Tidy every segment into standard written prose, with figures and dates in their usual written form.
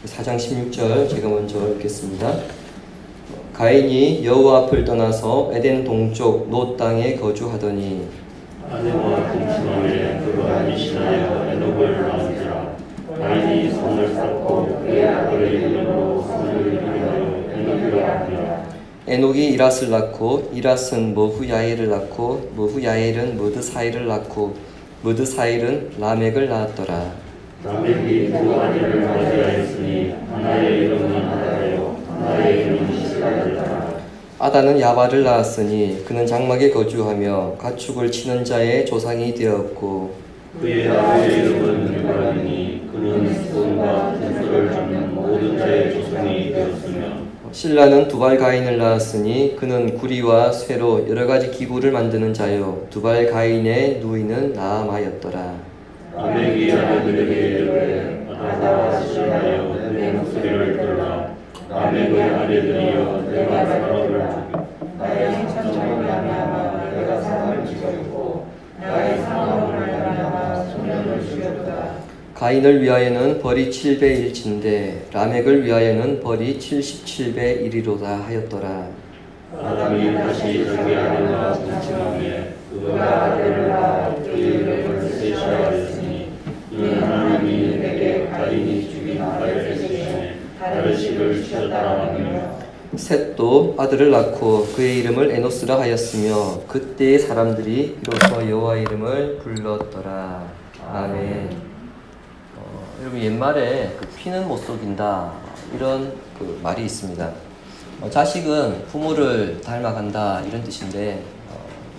4장 16절 제가 먼저 읽겠습니다. 가인이 여호와 앞을 떠나서 에덴 동쪽 놋 땅에 거주하더니 아내와 동침함에 그가 이시나여 에녹을 낳은지라. 가인이 성을 쌓고 그의 아들의 이름으로 성을 이름하여 에녹이라 하니라. 에녹이 이랏을 낳고 이랏은 머후야엘을 낳고 머후야엘은 머드사일을 낳고 머드사일은 라멕을 낳았더라. 라멕이 두 아들을 맞이하였으니 하나의 이름은 아다요 하나의 이름은 시라였더라. 아다는 야발을 낳았으니 그는 장막에 거주하며 가축을 치는 자의 조상이 되었고 그의 아들의 이름은 유발이니 그는 수금과 등수를 잡는 모든 자의 조상이 되었으며 실라는 두발 가인을 낳았으니 그는 구리와 쇠로 여러 가지 기구를 만드는 자요 두발 가인의 누이는 나아마였더라. 라멕이 아내들에게 이르되 아다와 실라여 내 목소리를 들으라. 라멕의 아내들이여 내가 사람을 죽여 나의 생천으로 말미암아 내가 사람을 죽였고 나의 상함으로 말미암아 소년을 죽였다. 가인을 위하여는 벌이 7배 1진데 라멕을 위하여는 벌이 77배 1이로다 하였더라. 아담이 다시 자기 아내와 동침함에 그가 아들을 낳아 그 이름을 셋이라 하였으니 이는 하나님이 내게 가인이 죽인 아벨의 대신에 다르식을 주셨다 하며 셋도 아들을 낳고 그의 이름을 에노스라 하였으며 그때의 사람들이 비로소 여호와 이름을 불렀더라. 아멘. 여러분 옛말에 피는 못 속인다 이런 말이 있습니다. 자식은 부모를 닮아간다 이런 뜻인데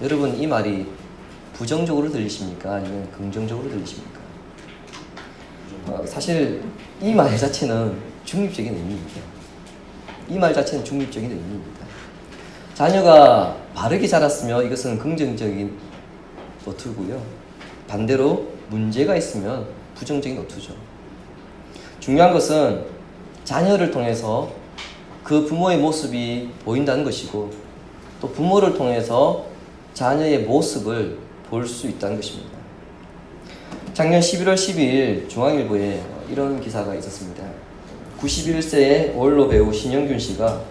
여러분 이 말이 부정적으로 들리십니까? 아니면 긍정적으로 들리십니까? 사실 이 말 자체는 중립적인 의미입니다. 이 말 자체는 중립적인 의미입니다. 자녀가 바르게 자랐으면 이것은 긍정적인 어투고요. 반대로 문제가 있으면 부정적인 어투죠. 중요한 것은 자녀를 통해서 그 부모의 모습이 보인다는 것이고 또 부모를 통해서 자녀의 모습을 볼 수 있다는 것입니다. 작년 11월 12일 중앙일보에 이런 기사가 있었습니다. 91세의 원로 배우 신영균 씨가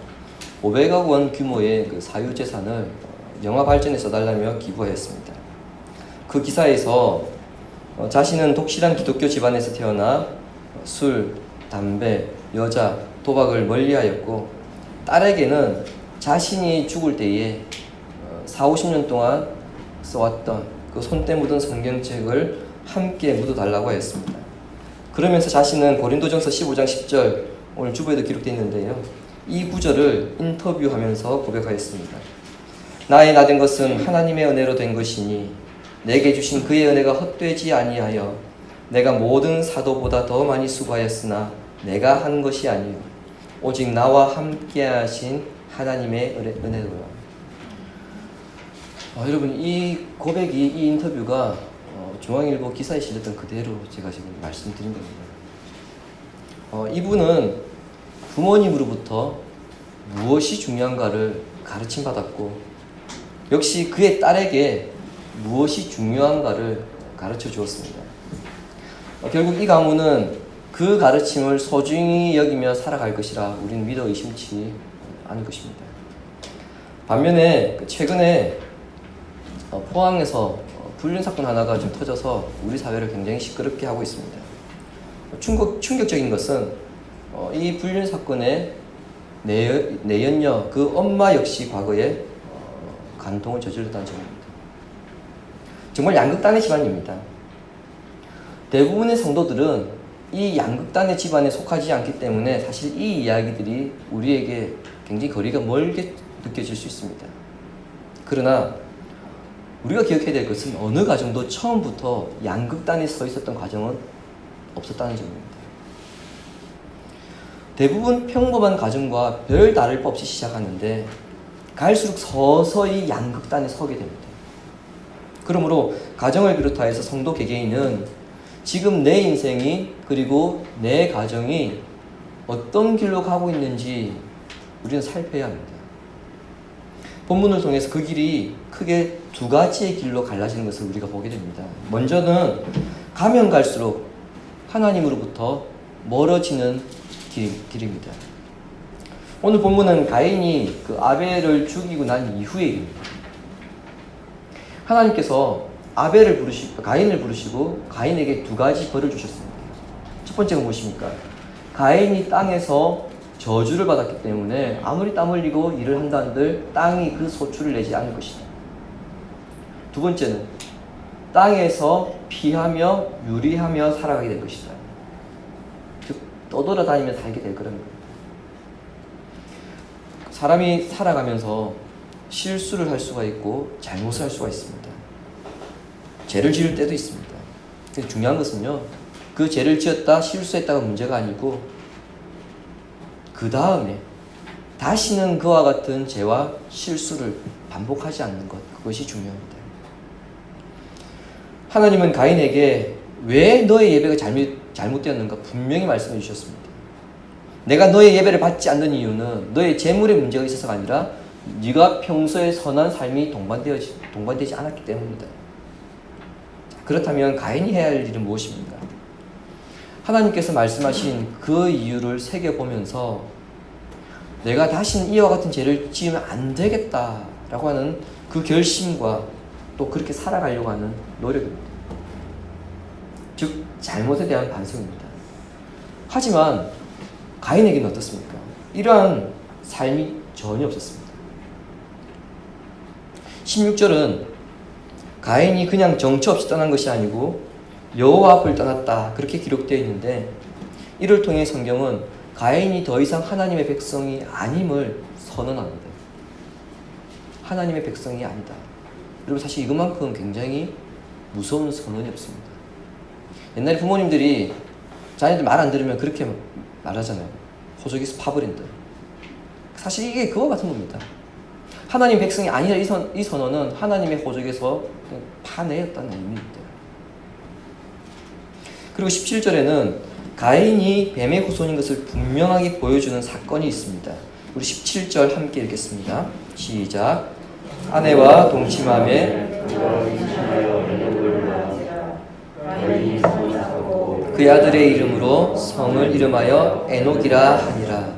500억 원 규모의 사유재산을 영화 발전에 써달라며 기부하였습니다. 그 기사에서 자신은 독실한 기독교 집안에서 태어나 술, 담배, 여자, 도박을 멀리하였고 딸에게는 자신이 죽을 때에 40-50년 동안 써왔던 그 손때 묻은 성경책을 함께 묻어달라고 하였습니다. 그러면서 자신은 고린도전서 15장 10절 오늘 주보에도 기록되어 있는데요. 이 구절을 인터뷰하면서 고백하였습니다. 나의 나 된 것은 하나님의 은혜로 된 것이니 내게 주신 그의 은혜가 헛되지 아니하여 내가 모든 사도보다 더 많이 수고하였으나 내가 한 것이 아니요 오직 나와 함께 하신 하나님의 은혜로라. 여러분 이 고백이 이 인터뷰가 중앙일보 기사에 실렸던 그대로 제가 지금 말씀드린 겁니다. 이분은 부모님으로부터 무엇이 중요한가를 가르침 받았고 역시 그의 딸에게 무엇이 중요한가를 가르쳐 주었습니다. 결국 이 가문은 그 가르침을 소중히 여기며 살아갈 것이라 우리는 믿어 의심치 않을 것입니다. 반면에 최근에 포항에서 불륜 사건 하나가 좀 터져서 우리 사회를 굉장히 시끄럽게 하고 있습니다. 충격적인 것은 이 불륜 사건의 내연녀 그 엄마 역시 과거에 간통을 저질렀다는 점입니다. 정말 양극단의 집안입니다. 대부분의 성도들은 이 양극단의 집안에 속하지 않기 때문에 사실 이 이야기들이 우리에게 굉장히 거리가 멀게 느껴질 수 있습니다. 그러나 우리가 기억해야 될 것은 어느 가정도 처음부터 양극단에 서 있었던 가정은 없었다는 점입니다. 대부분 평범한 가정과 별 다를 바 없이 시작하는데 갈수록 서서히 양극단에 서게 됩니다. 그러므로 가정을 비롯하여서 성도 개개인은 지금 내 인생이 그리고 내 가정이 어떤 길로 가고 있는지 우리는 살펴야 합니다. 본문을 통해서 그 길이 크게 두 가지의 길로 갈라지는 것을 우리가 보게 됩니다. 먼저는 가면 갈수록 하나님으로부터 멀어지는 길입니다. 오늘 본문은 가인이 그 아벨을 죽이고 난 이후의 일입니다. 하나님께서 가인을 부르시고 가인에게 두 가지 벌을 주셨습니다. 첫 번째가 무엇입니까? 가인이 땅에서 저주를 받았기 때문에 아무리 땀 흘리고 일을 한다 한들 땅이 그 소출을 내지 않을 것이다. 두 번째는 땅에서 피하며 유리하며 살아가게 될 것이다. 즉 떠돌아다니며 살게 될 거랍니다. 사람이 살아가면서 실수를 할 수가 있고 잘못을 할 수가 있습니다. 죄를 지을 때도 있습니다. 근데 중요한 것은요, 그 죄를 지었다 실수했다가 문제가 아니고 그 다음에 다시는 그와 같은 죄와 실수를 반복하지 않는 것, 그것이 중요합니다. 하나님은 가인에게 왜 너의 예배가 잘못되었는가 분명히 말씀해 주셨습니다. 내가 너의 예배를 받지 않는 이유는 너의 재물에 문제가 있어서가 아니라 네가 평소에 선한 삶이 동반되지 않았기 때문이다. 그렇다면 가인이 해야 할 일은 무엇입니까? 하나님께서 말씀하신 그 이유를 새겨보면서 내가 다시는 이와 같은 죄를 지으면 안 되겠다라고 하는 그 결심과 또 그렇게 살아가려고 하는 노력입니다. 즉 잘못에 대한 반성입니다. 하지만 가인에게는 어떻습니까? 이러한 삶이 전혀 없었습니다. 16절은 가인이 그냥 정처 없이 떠난 것이 아니고 여호와 앞을 떠났다 그렇게 기록되어 있는데, 이를 통해 성경은 가인이 더 이상 하나님의 백성이 아님을 선언합니다. 하나님의 백성이 아니다. 여러분 사실 이것만큼 굉장히 무서운 선언이 없습니다. 옛날에 부모님들이 자녀들 말 안 들으면 그렇게 말하잖아요. 호적에서 파버린다. 사실 이게 그와 같은 겁니다. 하나님 백성이 아니라 이 선언은 하나님의 호적에서 파내었다는 의미입니다. 그리고 17절에는 가인이 뱀의 후손인 것을 분명하게 보여주는 사건이 있습니다. 우리 17절 함께 읽겠습니다. 시작. 아내와 동침함에 그 아들의 이름으로 성을 이름하여 에녹이라 하니라.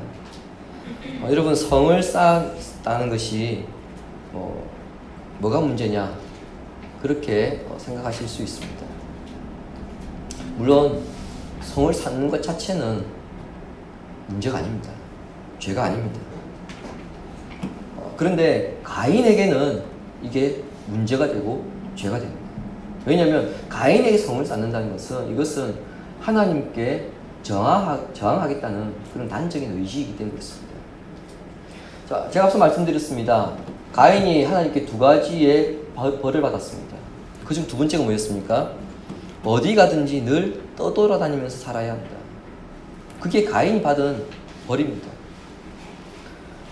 여러분 성을 쌓았다는 것이 뭐가 문제냐 그렇게 생각하실 수 있습니다. 물론 성을 쌓는 것 자체는 문제가 아닙니다. 죄가 아닙니다. 그런데 가인에게는 이게 문제가 되고 죄가 됩니다. 왜냐하면 가인에게 성을 쌓는다는 것은 이것은 하나님께 저항하겠다는 그런 단적인 의지이기 때문에 그렇습니다. 자, 제가 앞서 말씀드렸습니다. 가인이 하나님께 두 가지의 벌을 받았습니다. 그중 두 번째가 뭐였습니까? 어디 가든지 늘 떠돌아다니면서 살아야 합니다. 그게 가인이 받은 벌입니다.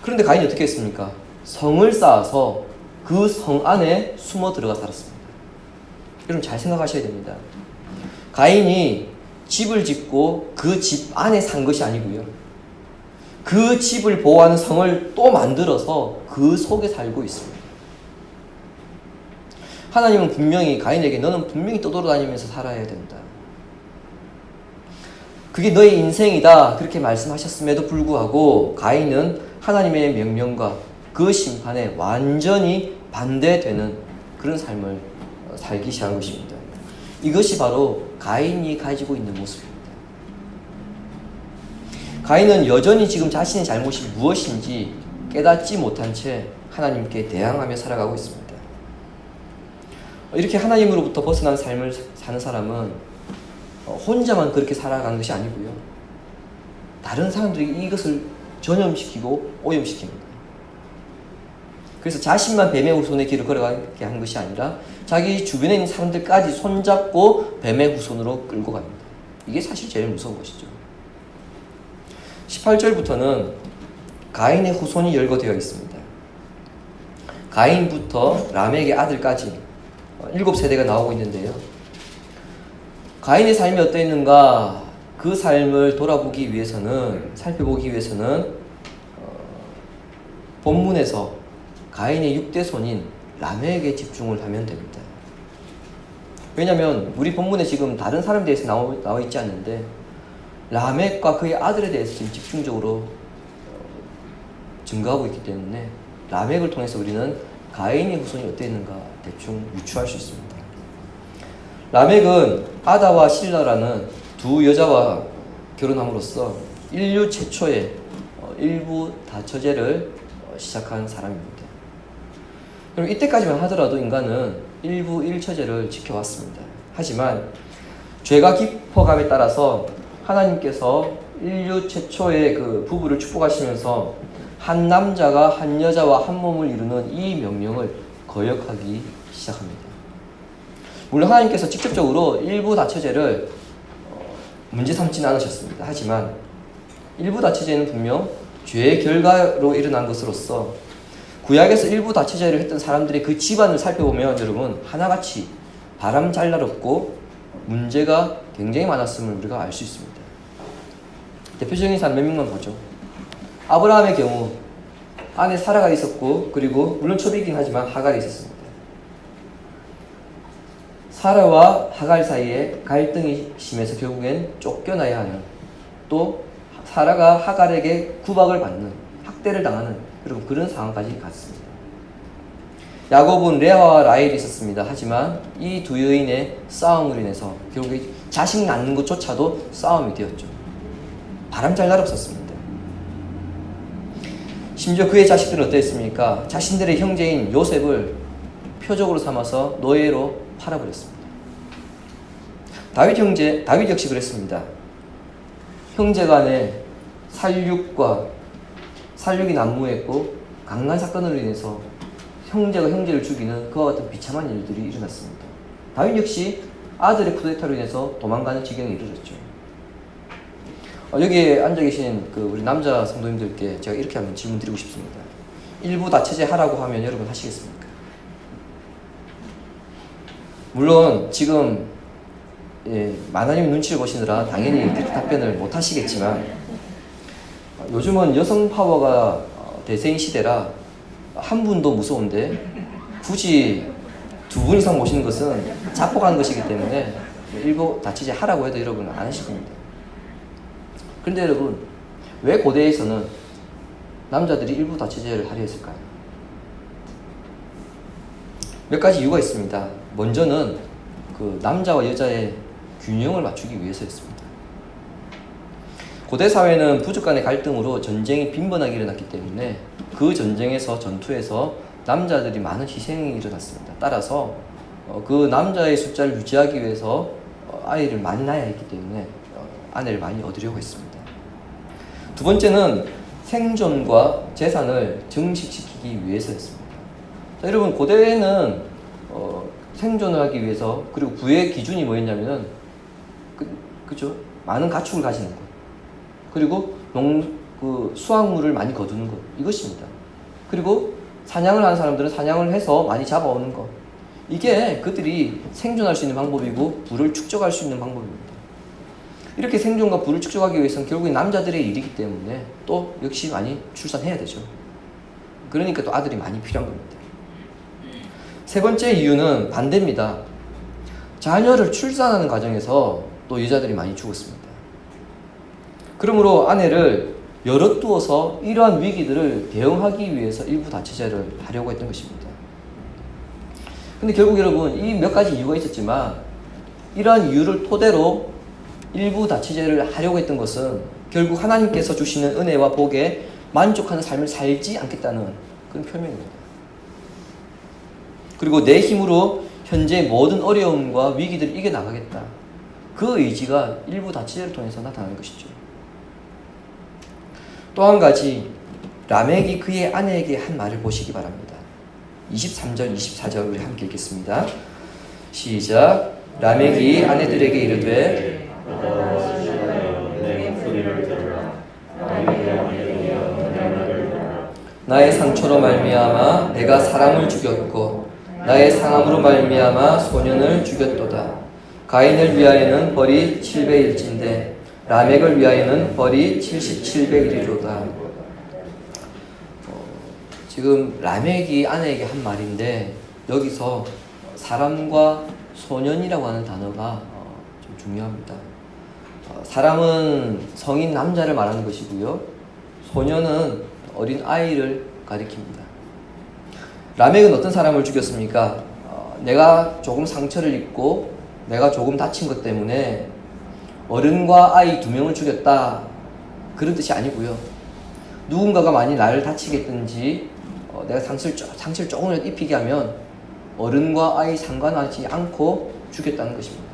그런데 가인이 어떻게 했습니까? 성을 쌓아서 그 성 안에 숨어 들어가 살았습니다. 여러분 잘 생각하셔야 됩니다. 가인이 집을 짓고 그 집 안에 산 것이 아니고요. 그 집을 보호하는 성을 또 만들어서 그 속에 살고 있습니다. 하나님은 분명히 가인에게 너는 분명히 떠돌아다니면서 살아야 된다. 그게 너의 인생이다. 그렇게 말씀하셨음에도 불구하고 가인은 하나님의 명령과 그 심판에 완전히 반대되는 그런 삶을 살기 시작한 것입니다. 이것이 바로 가인이 가지고 있는 모습입니다. 가인은 여전히 지금 자신의 잘못이 무엇인지 깨닫지 못한 채 하나님께 대항하며 살아가고 있습니다. 이렇게 하나님으로부터 벗어난 삶을 사는 사람은 혼자만 그렇게 살아가는 것이 아니고요. 다른 사람들이 이것을 전염시키고 오염시킵니다. 그래서 자신만 뱀의 후손의 길을 걸어가게 하는 것이 아니라 자기 주변에 있는 사람들까지 손잡고 뱀의 후손으로 끌고 갑니다. 이게 사실 제일 무서운 것이죠. 18절부터는 가인의 후손이 열거되어 있습니다. 가인부터 라멕의 아들까지 7세대가 나오고 있는데요. 가인의 삶이 어떠했는가 그 삶을 살펴보기 위해서는 본문에서 가인의 6대 손인 라멕에 집중을 하면 됩니다. 왜냐하면 우리 본문에 지금 다른 사람에 대해서 나와 있지 않는데 라멕과 그의 아들에 대해서 지금 집중적으로 증거하고 있기 때문에 라멕을 통해서 우리는 가인의 후손이 어땠는가 대충 유추할 수 있습니다. 라멕은 아다와 실라라는 두 여자와 결혼함으로써 인류 최초의 일부 다처제를 시작한 사람입니다. 그럼 이때까지만 하더라도 인간은 일부 1처제를 지켜왔습니다. 하지만 죄가 깊어감에 따라서 하나님께서 인류 최초의 그 부부를 축복하시면서 한 남자가 한 여자와 한 몸을 이루는 이 명령을 거역하기 시작합니다. 물론 하나님께서 직접적으로 일부 다처제를 문제 삼지는 않으셨습니다. 하지만 일부 다처제는 분명 죄의 결과로 일어난 것으로서 구약에서 일부 다처제를 했던 사람들의 그 집안을 살펴보면 여러분 하나같이 바람잘날없고 문제가 굉장히 많았음을 우리가 알 수 있습니다. 대표적인 사람 몇 명만 보죠. 아브라함의 경우 아내 사라가 있었고 그리고 물론 초비이긴 하지만 하갈이 있었습니다. 사라와 하갈 사이에 갈등이 심해서 결국엔 쫓겨나야 하는, 또 사라가 하갈에게 구박을 받는, 학대를 당하는 여러분 그런 상황까지 갔습니다. 야곱은 레아와 라헬이 있었습니다. 하지만 이 두 여인의 싸움으로 인해서 결국에 자식 낳는 것조차도 싸움이 되었죠. 바람잘날 없었습니다. 심지어 그의 자식들은 어땠습니까? 자신들의 형제인 요셉을 표적으로 삼아서 노예로 팔아버렸습니다. 다윗 역시 그랬습니다. 형제간에 살육이 난무했고 강간 사건으로 인해서 형제가 형제를 죽이는 그와 같은 비참한 일들이 일어났습니다. 다윗 역시 아들의 쿠데타로 인해서 도망가는 지경에 이르렀죠. 여기에 앉아 계신 우리 남자 성도님들께 제가 이렇게 한번 질문 드리고 싶습니다. 일부 다처제 하라고 하면 여러분 하시겠습니까? 물론 지금 마나님 눈치를 보시느라 당연히 그렇게 답변을 못 하시겠지만 요즘은 여성 파워가 대세인 시대라 한 분도 무서운데 굳이 두 분 이상 모시는 것은 자폭하는 것이기 때문에 일부 다처제 하라고 해도 여러분 안 하실 겁니다. 그런데 여러분 왜 고대에서는 남자들이 일부 다처제를 하려 했을까요? 몇 가지 이유가 있습니다. 먼저는 그 남자와 여자의 균형을 맞추기 위해서였습니다. 고대 사회는 부족 간의 갈등으로 전쟁이 빈번하게 일어났기 때문에 그 전투에서 남자들이 많은 희생이 일어났습니다. 따라서 그 남자의 숫자를 유지하기 위해서 아이를 많이 낳아야 했기 때문에 아내를 많이 얻으려고 했습니다. 두 번째는 생존과 재산을 증식시키기 위해서였습니다. 자, 여러분 고대에는 생존을 하기 위해서, 그리고 부의 기준이 뭐였냐면은 그죠? 많은 가축을 가지는 것, 그리고 수확물을 많이 거두는 것, 이것입니다. 그리고 사냥을 하는 사람들은 사냥을 해서 많이 잡아오는 것, 이게 그들이 생존할 수 있는 방법이고 부를 축적할 수 있는 방법입니다. 이렇게 생존과 부를 축적하기 위해서는 결국엔 남자들의 일이기 때문에 또 역시 많이 출산해야 되죠. 그러니까 또 아들이 많이 필요한 겁니다. 세 번째 이유는 반대입니다. 자녀를 출산하는 과정에서 또 여자들이 많이 죽었습니다. 그러므로 아내를 열어두어서 이러한 위기들을 대응하기 위해서 일부 다처제를 하려고 했던 것입니다. 근데 결국 여러분 이 몇 가지 이유가 있었지만 이러한 이유를 토대로 일부 다처제를 하려고 했던 것은 결국 하나님께서 주시는 은혜와 복에 만족하는 삶을 살지 않겠다는 그런 표명입니다. 그리고 내 힘으로 현재의 모든 어려움과 위기들을 이겨나가겠다. 그 의지가 일부 다처제를 통해서 나타나는 것이죠. 또 한 가지, 라멕이 그의 아내에게 한 말을 보시기 바랍니다. 23절, 24절 우리 함께 읽겠습니다. 시작. 라멕이 아내들에게 이르되 나의 상처로 말미암아 내가 사람을 죽였고 나의 상함으로 말미암아 소년을 죽였도다. 가인을 위하여는 벌이 700일진데 라멕을 위하여는 벌이 7700일이로다. 지금 라멕이 아내에게 한 말인데 여기서 사람과 소년이라고 하는 단어가 좀 중요합니다. 사람은 성인 남자를 말하는 것이고요. 소녀는 어린 아이를 가리킵니다. 라멕은 어떤 사람을 죽였습니까? 내가 조금 상처를 입고 내가 조금 다친 것 때문에 어른과 아이 2명을 죽였다, 그런 뜻이 아니고요. 누군가가 많이 나를 다치게 했든지 내가 상처를 조금이라도 입히게 하면 어른과 아이 상관하지 않고 죽였다는 것입니다.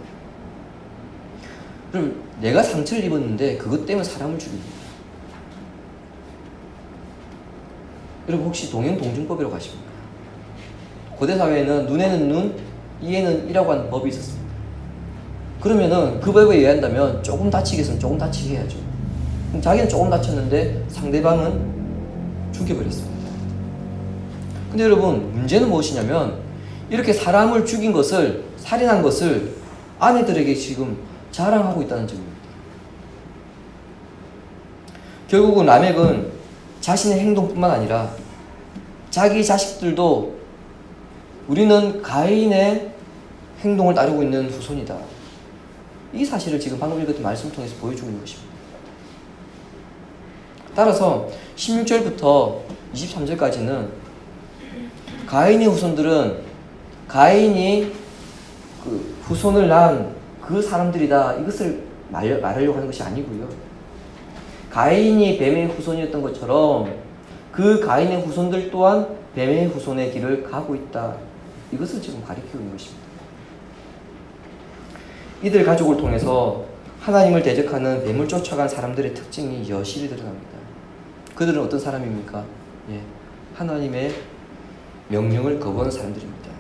그럼 내가 상처를 입었는데 그것 때문에 사람을 죽입니다. 여러분 혹시 동형동중법이라고 아십니까? 고대 사회에는 눈에는 눈, 이에는 이라고 하는 법이 있었습니다. 그러면은 그 법에 의한다면 조금 다치게 했으면 조금 다치게 해야죠. 그럼 자기는 조금 다쳤는데 상대방은 죽여버렸습니다. 근데 여러분 문제는 무엇이냐면 이렇게 사람을 죽인 것을, 살인한 것을 아내들에게 지금 자랑하고 있다는 점입니다. 결국은 라멕은 자신의 행동뿐만 아니라 자기 자식들도 우리는 가인의 행동을 따르고 있는 후손이다, 이 사실을 지금 방금 읽었던 말씀을 통해서 보여주고 있는 것입니다. 따라서 16절부터 23절까지는 가인의 후손들은 가인이 그 후손을 낳은 그 사람들이다, 이것을 말하려고 하는 것이 아니고요. 가인이 뱀의 후손이었던 것처럼 그 가인의 후손들 또한 뱀의 후손의 길을 가고 있다, 이것을 지금 가리키고 있는 것입니다. 이들 가족을 통해서 하나님을 대적하는 뱀을 쫓아간 사람들의 특징이 여실히 드러납니다. 그들은 어떤 사람입니까? 하나님의 명령을 거부하는 사람들입니다.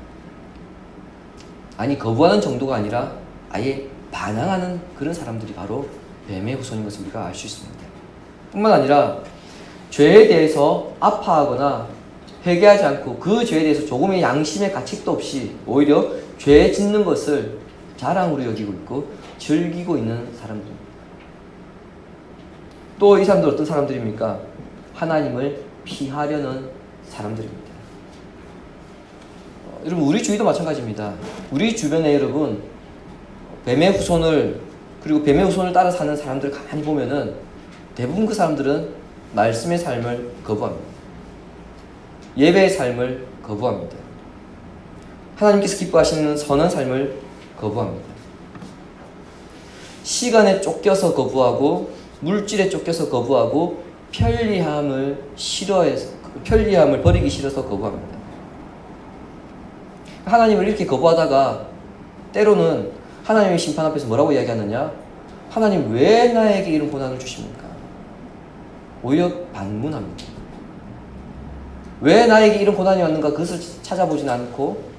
아니, 거부하는 정도가 아니라 아예 반항하는 그런 사람들이 바로 뱀의 후손인 것을 우리가 알 수 있습니다. 뿐만 아니라 죄에 대해서 아파하거나 회개하지 않고 그 죄에 대해서 조금의 양심의 가책도 없이 오히려 죄 짓는 것을 자랑으로 여기고 있고 즐기고 있는 사람들입니다. 또 이 사람들 어떤 사람들입니까? 하나님을 피하려는 사람들입니다. 여러분 우리 주위도 마찬가지입니다. 우리 주변에 여러분 뱀의 후손을, 그리고 뱀의 후손을 따라 사는 사람들을 가만히 보면은 대부분 그 사람들은 말씀의 삶을 거부합니다. 예배의 삶을 거부합니다. 하나님께서 기뻐하시는 선한 삶을 거부합니다. 시간에 쫓겨서 거부하고 물질에 쫓겨서 거부하고 편리함을 싫어해서, 편리함을 버리기 싫어서 거부합니다. 하나님을 이렇게 거부하다가 때로는 하나님의 심판 앞에서 뭐라고 이야기하느냐? 하나님 왜 나에게 이런 고난을 주십니까? 오히려 반문합니다. 왜 나에게 이런 고난이 왔는가 그것을 찾아보진 않고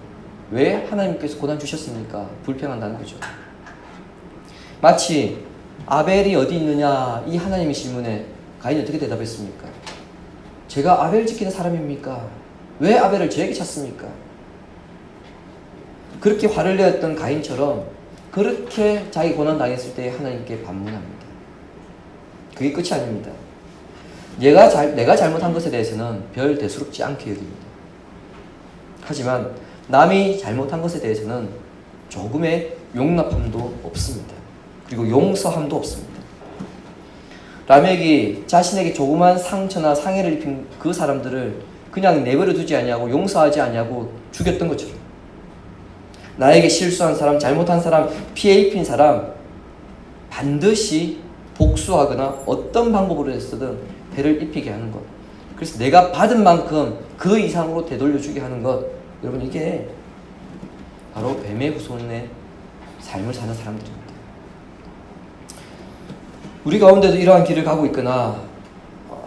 왜 하나님께서 고난 주셨습니까? 불평한다는 거죠. 마치 아벨이 어디 있느냐 이 하나님의 질문에 가인이 어떻게 대답했습니까? 제가 아벨 지키는 사람입니까? 왜 아벨을 저에게 찾습니까? 그렇게 화를 내었던 가인처럼 그렇게 자기 고난 당했을 때 하나님께 반문합니다. 그게 끝이 아닙니다. 내가 잘못한 것에 대해서는 별 대수롭지 않게 여깁니다. 하지만 남이 잘못한 것에 대해서는 조금의 용납함도 없습니다. 그리고 용서함도 없습니다. 라멕이 자신에게 조그만 상처나 상해를 입힌 그 사람들을 그냥 내버려 두지 아니하고 용서하지 아니하고 죽였던 것처럼 나에게 실수한 사람, 잘못한 사람, 피해 입힌 사람 반드시 복수하거나 어떤 방법으로 해서든 해를 입히게 하는 것, 그래서 내가 받은 만큼 그 이상으로 되돌려주게 하는 것, 여러분 이게 바로 뱀의 후손의 삶을 사는 사람들입니다. 우리 가운데도 이러한 길을 가고 있거나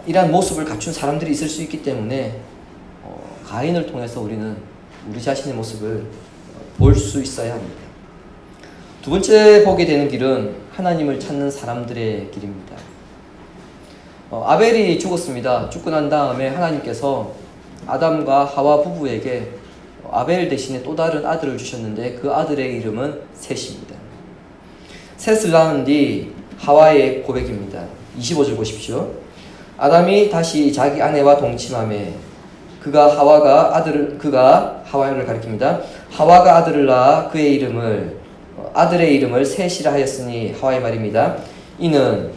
이러한 모습을 갖춘 사람들이 있을 수 있기 때문에 가인을 통해서 우리는 우리 자신의 모습을 볼 수 있어야 합니다. 두 번째 보게 되는 길은 하나님을 찾는 사람들의 길입니다. 아벨이 죽었습니다. 죽고 난 다음에 하나님께서 아담과 하와 부부에게 아벨 대신에 또 다른 아들을 주셨는데 그 아들의 이름은 셋입니다. 셋을 낳은 뒤 하와의 고백입니다. 25절 보십시오. 아담이 다시 자기 아내와 동침하매 그가 하와를 가리킵니다. 하와가 아들을 낳아 그의 이름을 아들의 이름을 셋이라 하였으니 하와의 말입니다. 이는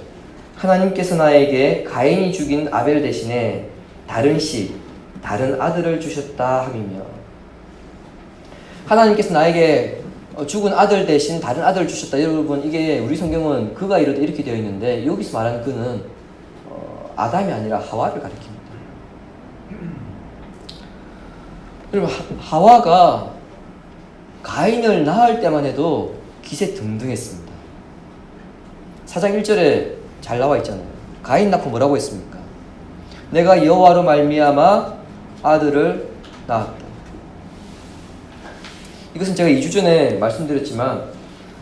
하나님께서 나에게 가인이 죽인 아벨 대신에 다른 아들을 주셨다 함이며, 하나님께서 나에게 죽은 아들 대신 다른 아들을 주셨다. 여러분, 이게 우리 성경은 그가 이르되 이렇게 되어 있는데, 여기서 말하는 그는 아담이 아니라 하와를 가리킵니다. 여러분, 하와가 가인을 낳을 때만 해도 기세등등했습니다. 4장 1절에 잘 나와 있잖아요. 가인 낳고 뭐라고 했습니까? 내가 여호와로 말미암아 아들을 낳았다. 이것은 제가 2주 전에 말씀드렸지만,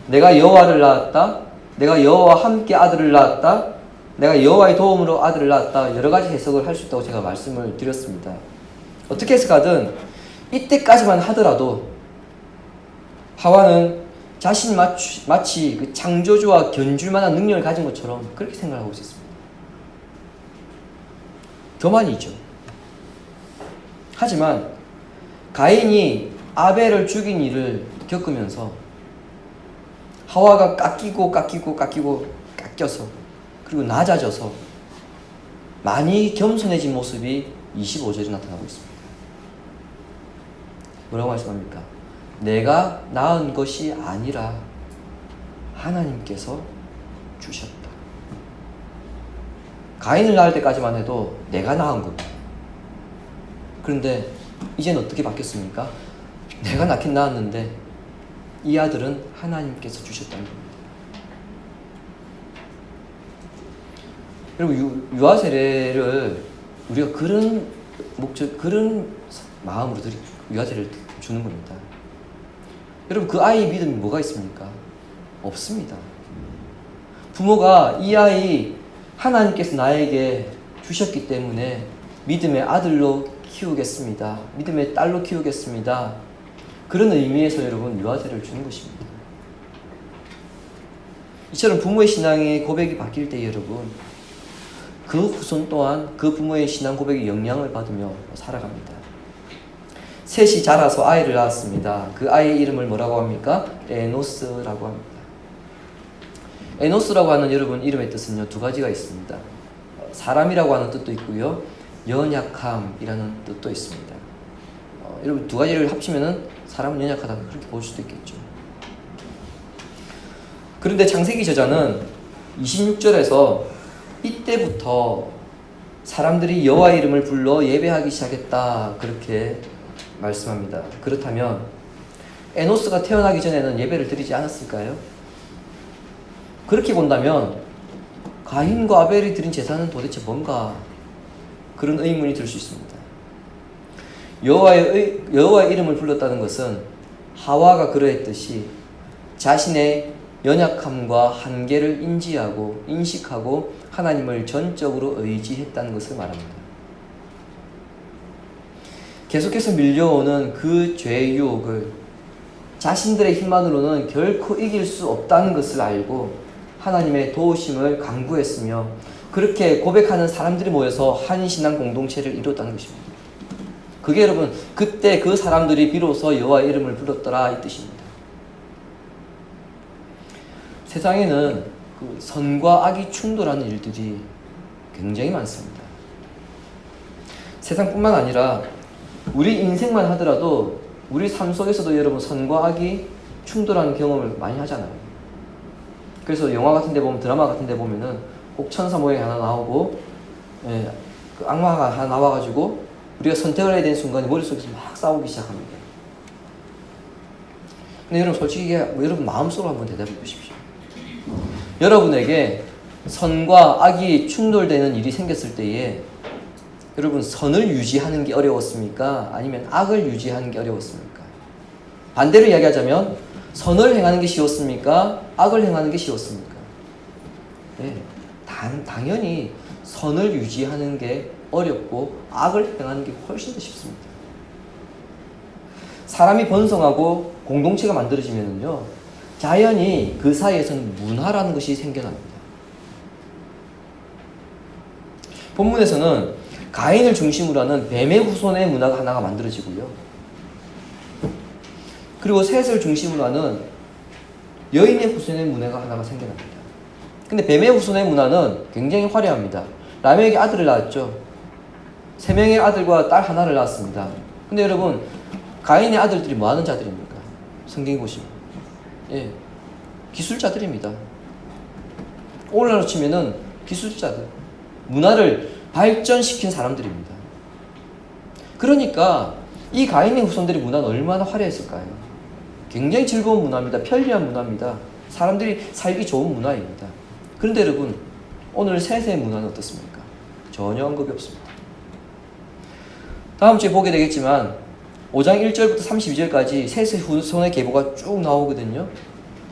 내가 여호와를 낳았다, 내가 여호와와 함께 아들을 낳았다, 내가 여호와의 도움으로 아들을 낳았다, 여러 가지 해석을 할 수 있다고 제가 말씀을 드렸습니다. 어떻게 해석하든 이때까지만 하더라도 하와는 자신 마치 그 창조주와 견줄 만한 능력을 가진 것처럼 그렇게 생각하고 있었습니다. 교만이죠. 하지만 가인이 아벨을 죽인 일을 겪으면서 하와가 깎여서 그리고 낮아져서 많이 겸손해진 모습이 25절에 나타나고 있습니다. 뭐라고 말씀합니까? 내가 낳은 것이 아니라 하나님께서 주셨다. 가인을 낳을 때까지만 해도 내가 낳은 겁니다. 그런데 이제는 어떻게 바뀌었습니까? 내가 낳긴 낳았는데 이 아들은 하나님께서 주셨다는 겁니다. 여러분, 유아 세례를 우리가 그런 마음으로 유아 세례를 주는 겁니다. 여러분, 그 아이의 믿음이 뭐가 있습니까? 없습니다. 부모가 이 아이 하나님께서 나에게 주셨기 때문에 믿음의 아들로 키우겠습니다, 믿음의 딸로 키우겠습니다, 그런 의미에서 여러분 유아세를 주는 것입니다. 이처럼 부모의 신앙의 고백이 바뀔 때 여러분, 그 후손 또한 그 부모의 신앙 고백의 영향을 받으며 살아갑니다. 셋이 자라서 아이를 낳았습니다. 그 아이의 이름을 뭐라고 합니까? 에노스라고 합니다. 에노스라고 하는 여러분 이름의 뜻은요, 두 가지가 있습니다. 사람이라고 하는 뜻도 있고요, 연약함이라는 뜻도 있습니다. 여러분, 두 가지를 합치면은 사람은 연약하다, 그렇게 볼 수도 있겠죠. 그런데 창세기 저자는 26절에서 이때부터 사람들이 여호와 이름을 불러 예배하기 시작했다, 그렇게 말씀합니다. 그렇다면 에노스가 태어나기 전에는 예배를 드리지 않았을까요? 그렇게 본다면 가인과 아벨이 드린 제사는 도대체 뭔가, 그런 의문이 들 수 있습니다. 여호와의 이름을 불렀다는 것은 하와가 그러했듯이 자신의 연약함과 한계를 인식하고 하나님을 전적으로 의지했다는 것을 말합니다. 계속해서 밀려오는 그 죄의 유혹을 자신들의 힘만으로는 결코 이길 수 없다는 것을 알고 하나님의 도우심을 간구했으며, 그렇게 고백하는 사람들이 모여서 한 신앙 공동체를 이뤘다는 것입니다. 그게 여러분, 그때 그 사람들이 비로소 여호와의 이름을 불렀더라, 이 뜻입니다. 세상에는 그 선과 악이 충돌하는 일들이 굉장히 많습니다. 세상뿐만 아니라 우리 인생만 하더라도 우리 삶 속에서도 여러분 선과 악이 충돌하는 경험을 많이 하잖아요. 그래서 영화 같은 데 보면, 드라마 같은 데 보면은 꼭 천사 모양이 하나 나오고, 그 악마가 하나 나와가지고 우리가 선택을 해야 되는 순간에 머릿속에서 막 싸우기 시작합니다. 근데 여러분, 솔직히 여러분 마음속으로 한번 대답해 보십시오. 여러분에게 선과 악이 충돌되는 일이 생겼을 때에 여러분, 선을 유지하는 게 어려웠습니까? 아니면 악을 유지하는 게 어려웠습니까? 반대로 이야기하자면 선을 행하는 게 쉬웠습니까? 악을 행하는 게 쉬웠습니까? 네, 당연히 선을 유지하는 게 어렵고 악을 행하는 게 훨씬 더 쉽습니다. 사람이 번성하고 공동체가 만들어지면요, 자연히 그 사이에서는 문화라는 것이 생겨납니다. 본문에서는 가인을 중심으로 하는 뱀의 후손의 문화가 하나가 만들어지고요, 그리고 셋을 중심으로 하는 여인의 후손의 문화가 하나가 생겨납니다. 근데 뱀의 후손의 문화는 굉장히 화려합니다. 라멕이 아들을 낳았죠. 3명의 아들과 딸 하나를 낳았습니다. 근데 여러분, 가인의 아들들이 뭐 하는 자들입니까? 성경에 보시면. 예. 기술자들입니다. 오늘날로 치면은 기술자들. 문화를 발전시킨 사람들입니다. 그러니까 이 가인의 후손들의 문화는 얼마나 화려했을까요? 굉장히 즐거운 문화입니다. 편리한 문화입니다. 사람들이 살기 좋은 문화입니다. 그런데 여러분, 오늘 셋의 문화는 어떻습니까? 전혀 언급이 없습니다. 다음 주에 보게 되겠지만 5장 1절부터 32절까지 셋의 후손의 계보가 쭉 나오거든요.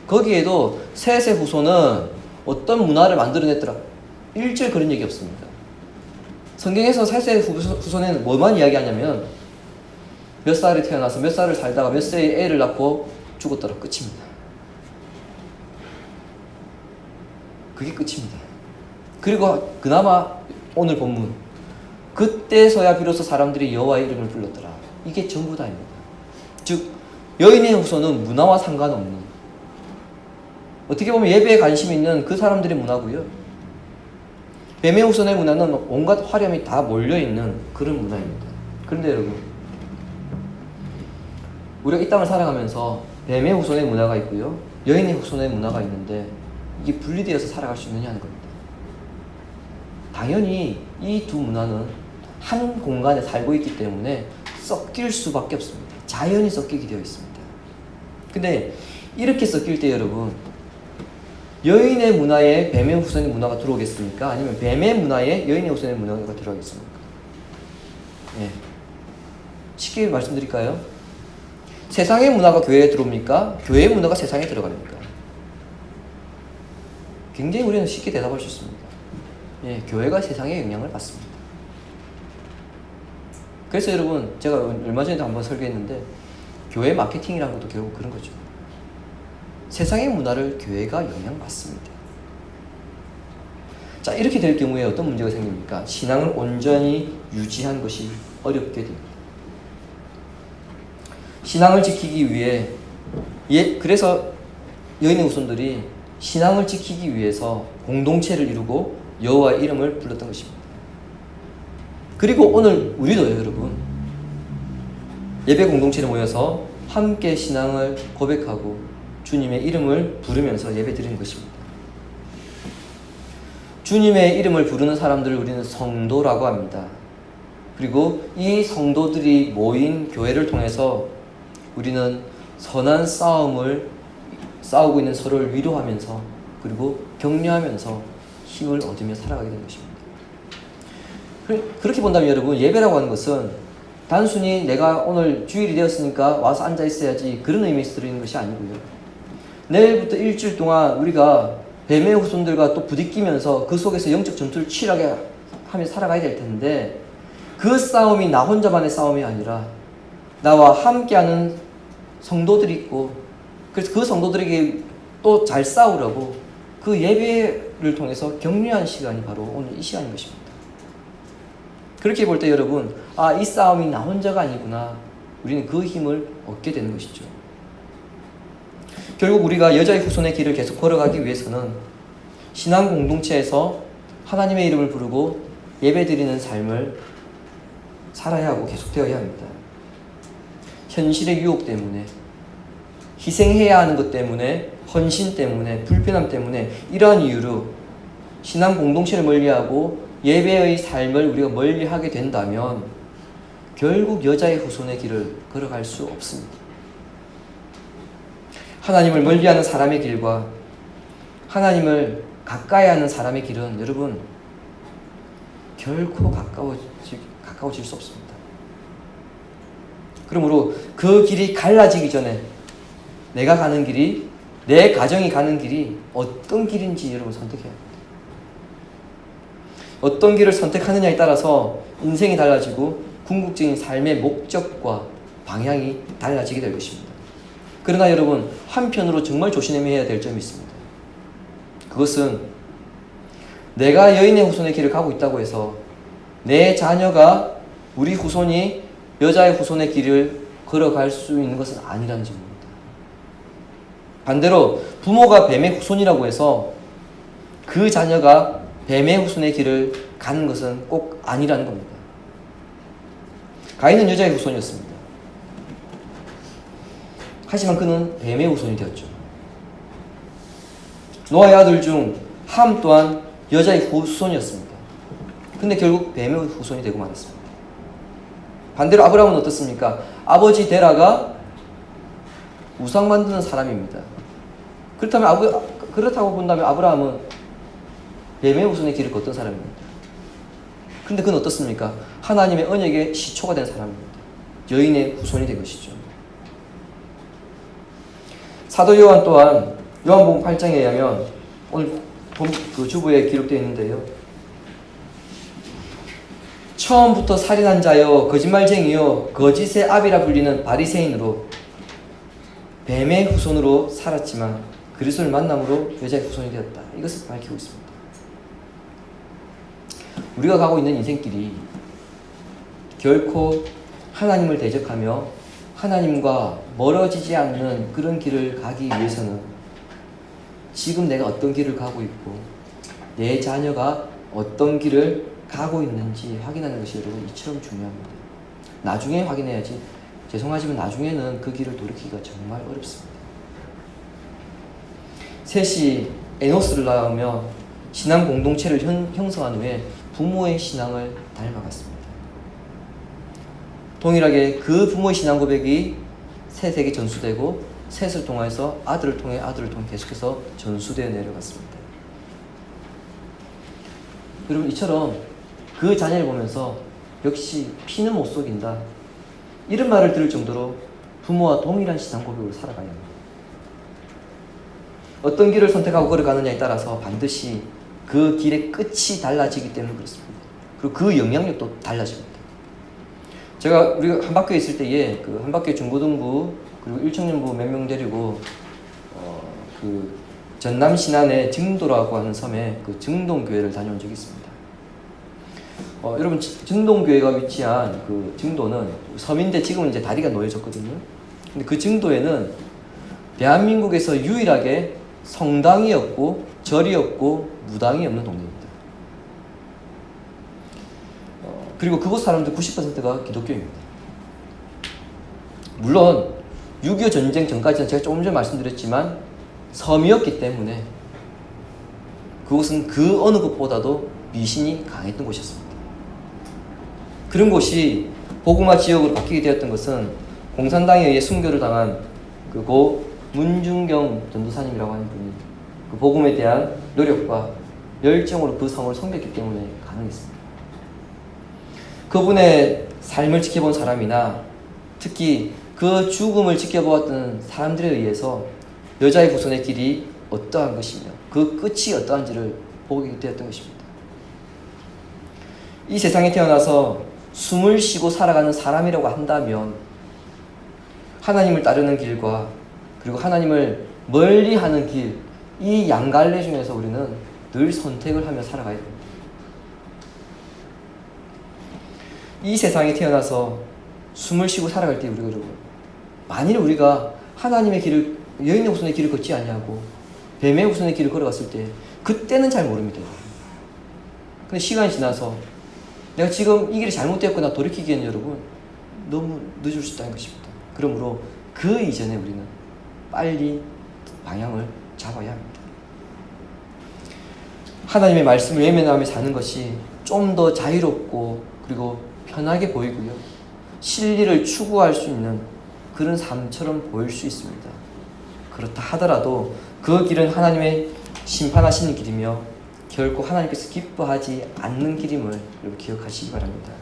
거기에도 셋의 후손은 어떤 문화를 만들어냈더라. 1절 그런 얘기 없습니다. 성경에서 셋의 후손에는 뭐만 이야기하냐면 몇 살에 태어나서 몇 살을 살다가 몇 세의 애를 낳고 죽었더라. 끝입니다. 그게 끝입니다. 그리고 그나마 오늘 본문, 그때서야 비로소 사람들이 여호와의 이름을 불렀더라. 이게 전부 다입니다. 즉 여인의 후손은 문화와 상관없는, 어떻게 보면 예배에 관심 있는 그 사람들의 문화고요. 뱀의 후손의 문화는 온갖 화려함이 다 몰려있는 그런 문화입니다. 그런데 여러분, 우리가 이 땅을 살아가면서 뱀의 후손의 문화가 있고요, 여인의 후손의 문화가 있는데 이게 분리되어서 살아갈 수 있느냐는 겁니다. 당연히 이 두 문화는 한 공간에 살고 있기 때문에 섞일 수밖에 없습니다. 자연히 섞이게 되어 있습니다. 근데 이렇게 섞일 때 여러분, 여인의 문화에 뱀의 후손의 문화가 들어오겠습니까? 아니면 뱀의 문화에 여인의 후손의 문화가 들어오겠습니까? 예. 쉽게 말씀드릴까요? 세상의 문화가 교회에 들어옵니까? 교회의 문화가 세상에 들어갑니까? 굉장히 우리는 쉽게 대답할 수 있습니다. 예, 교회가 세상의 영향을 받습니다. 그래서 여러분, 제가 얼마 전에도 한번 설교했는데 교회 마케팅이라는 것도 결국 그런 거죠. 세상의 문화를 교회가 영향받습니다. 자, 이렇게 될 경우에 어떤 문제가 생깁니까? 신앙을 온전히 유지한 것이 어렵게 됩니다. 신앙을 지키기 위해, 그래서 여인의 후손들이 신앙을 지키기 위해서 공동체를 이루고 여호와의 이름을 불렀던 것입니다. 그리고 오늘 우리도요, 여러분, 예배 공동체에 모여서 함께 신앙을 고백하고 주님의 이름을 부르면서 예배 드리는 것입니다. 주님의 이름을 부르는 사람들을 우리는 성도라고 합니다. 그리고 이 성도들이 모인 교회를 통해서 우리는 선한 싸움을 싸우고 있는 서로를 위로하면서 그리고 격려하면서 힘을 얻으며 살아가게 되는 것입니다. 그렇게 본다면 여러분, 예배라고 하는 것은 단순히 내가 오늘 주일이 되었으니까 와서 앉아 있어야지 그런 의미에서 들어있는 것이 아니고요. 내일부터 일주일 동안 우리가 뱀의 후손들과 또 부딪히면서 그 속에서 영적 전투를 치열하게 하며 살아가야 될 텐데, 그 싸움이 나 혼자만의 싸움이 아니라 나와 함께하는 성도들이 있고, 그래서 그 성도들에게 또 잘 싸우라고 그 예배를 통해서 격려한 시간이 바로 오늘 이 시간인 것입니다. 그렇게 볼 때 여러분, 이 싸움이 나 혼자가 아니구나, 우리는 그 힘을 얻게 되는 것이죠. 결국 우리가 여자의 후손의 길을 계속 걸어가기 위해서는 신앙 공동체에서 하나님의 이름을 부르고 예배드리는 삶을 살아야 하고 계속되어야 합니다. 현실의 유혹 때문에, 희생해야 하는 것 때문에, 헌신 때문에, 불편함 때문에, 이러한 이유로 신앙 공동체를 멀리하고 예배의 삶을 우리가 멀리하게 된다면 결국 여자의 후손의 길을 걸어갈 수 없습니다. 하나님을 멀리하는 사람의 길과 하나님을 가까이 하는 사람의 길은 여러분 결코 가까워질 수 없습니다. 그러므로 그 길이 갈라지기 전에 내가 가는 길이, 내 가정이 가는 길이 어떤 길인지 여러분 선택해야 합니다. 어떤 길을 선택하느냐에 따라서 인생이 달라지고 궁극적인 삶의 목적과 방향이 달라지게 될 것입니다. 그러나 여러분, 한편으로 정말 조심해야 될 점이 있습니다. 그것은 내가 여인의 후손의 길을 가고 있다고 해서 내 자녀가, 우리 후손이 여자의 후손의 길을 걸어갈 수 있는 것은 아니라는 점입니다. 반대로 부모가 뱀의 후손이라고 해서 그 자녀가 뱀의 후손의 길을 가는 것은 꼭 아니라는 겁니다. 가인은 여자의 후손이었습니다. 하지만 그는 뱀의 후손이 되었죠. 노아의 아들 중 함 또한 여자의 후손이었습니다. 근데 결국 뱀의 후손이 되고 말았습니다. 반대로 아브라함은 어떻습니까? 아버지 데라가 우상 만드는 사람입니다. 그렇다고 본다면 아브라함은 뱀의 후손의 길을 걷던 사람입니다. 그런데 그는 어떻습니까? 하나님의 언약의 시초가 된 사람입니다. 여인의 후손이 된 것이죠. 사도 요한 또한 요한복음 8장에 의하면 오늘 그 주부에 기록되어 있는데요. 처음부터 살인한 자여 거짓말쟁이요 거짓의 아비라 불리는 바리새인으로 뱀의 후손으로 살았지만 그리스도를 만남으로 여자의 후손이 되었다. 이것을 밝히고 있습니다. 우리가 가고 있는 인생길이 결코 하나님을 대적하며 하나님과 멀어지지 않는 그런 길을 가기 위해서는 지금 내가 어떤 길을 가고 있고 내 자녀가 어떤 길을 가고 있는지 확인하는 것이 여러분 이처럼 중요합니다. 나중에 확인해야지 죄송하지만 나중에는 그 길을 돌이키기가 정말 어렵습니다. 셋이 에노스를 낳으며 신앙 공동체를 형성한 후에 부모의 신앙을 닮아갔습니다. 동일하게 그 부모의 신앙 고백이 셋에게 전수되고 셋을 통해서 아들을 통해 계속해서 전수되어 내려갔습니다. 여러분 이처럼 그 자녀를 보면서 역시 피는 못 속인다 이런 말을 들을 정도로 부모와 동일한 신앙 고백으로 살아가야 합니다. 어떤 길을 선택하고 걸어가느냐에 따라서 반드시 그 길의 끝이 달라지기 때문에 그렇습니다. 그리고 그 영향력도 달라집니다. 우리가 한박교에 있을 때에 그 한박교 중고등부 그리고 1청년부 몇 명 데리고 그 전남 신안의 증도라고 하는 섬에 그 증동교회를 다녀온 적이 있습니다. 여러분 증동교회가 위치한 그 증도는 섬인데 지금은 이제 다리가 놓여졌거든요. 근데 그 증도에는 대한민국에서 유일하게 성당이 없고 절이 없고 무당이 없는 동네입니다. 그리고 그곳 사람들 90%가 기독교입니다. 물론 6.25 전쟁 전까지는 제가 조금 전에 말씀드렸지만 섬이었기 때문에 그곳은 그 어느 곳보다도 미신이 강했던 곳이었습니다. 그런 곳이 복음화 지역으로 바뀌게 되었던 것은 공산당에 의해 순교를 당한 그 고 문중경 전도사님이라고 하는 분이 그 복음에 대한 노력과 열정으로 그 성을 섬겼기 때문에 가능했습니다. 그분의 삶을 지켜본 사람이나 특히 그 죽음을 지켜보았던 사람들에 의해서 여자의 후손의 길이 어떠한 것이며 그 끝이 어떠한지를 보게 되었던 것입니다. 이 세상에 태어나서 숨을 쉬고 살아가는 사람이라고 한다면 하나님을 따르는 길과 그리고 하나님을 멀리하는 길, 이 양갈래 중에서 우리는 늘 선택을 하며 살아가야 됩니다. 이 세상에 태어나서 숨을 쉬고 살아갈 때 여러분 만일 우리가 하나님의 길을 여인의 후손의 길을 걷지 않냐고 뱀의 후손의 길을 걸어갔을 때 그때는 잘 모릅니다. 근데 시간이 지나서 내가 지금 이 길이 잘못되었구나 돌이키기에는 여러분 너무 늦을 수 있다는 것입니다. 그러므로 그 이전에 우리는 빨리 방향을 잡아야 합니다. 하나님의 말씀을 외면하며 사는 것이 좀 더 자유롭고 그리고 편하게 보이고요. 진리를 추구할 수 있는 그런 삶처럼 보일 수 있습니다. 그렇다 하더라도 그 길은 하나님의 심판하시는 길이며 결코 하나님께서 기뻐하지 않는 길임을 여러분 기억하시기 바랍니다.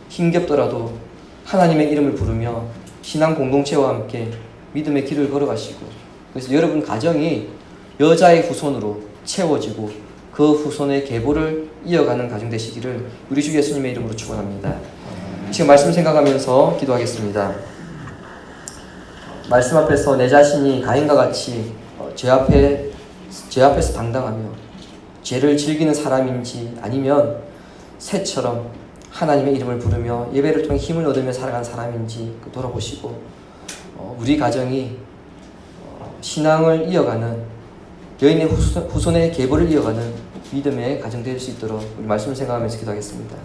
힘겹더라도 하나님의 이름을 부르며 신앙 공동체와 함께 믿음의 길을 걸어가시고 그래서 여러분 가정이 여자의 후손으로 채워지고 그 후손의 계보를 이어가는 가정 되시기를 우리 주 예수님의 이름으로 축원합니다. 지금 말씀 생각하면서 기도하겠습니다. 말씀 앞에서 내 자신이 가인과 같이 죄 앞에서 당당하며 죄를 즐기는 사람인지 아니면 새처럼 하나님의 이름을 부르며 예배를 통해 힘을 얻으며 살아가는 사람인지 돌아보시고 우리 가정이 신앙을 이어가는 여인의 후손의 계보를 이어가는 믿음의 가정 될 수 있도록 우리 말씀을 생각하면서 기도하겠습니다.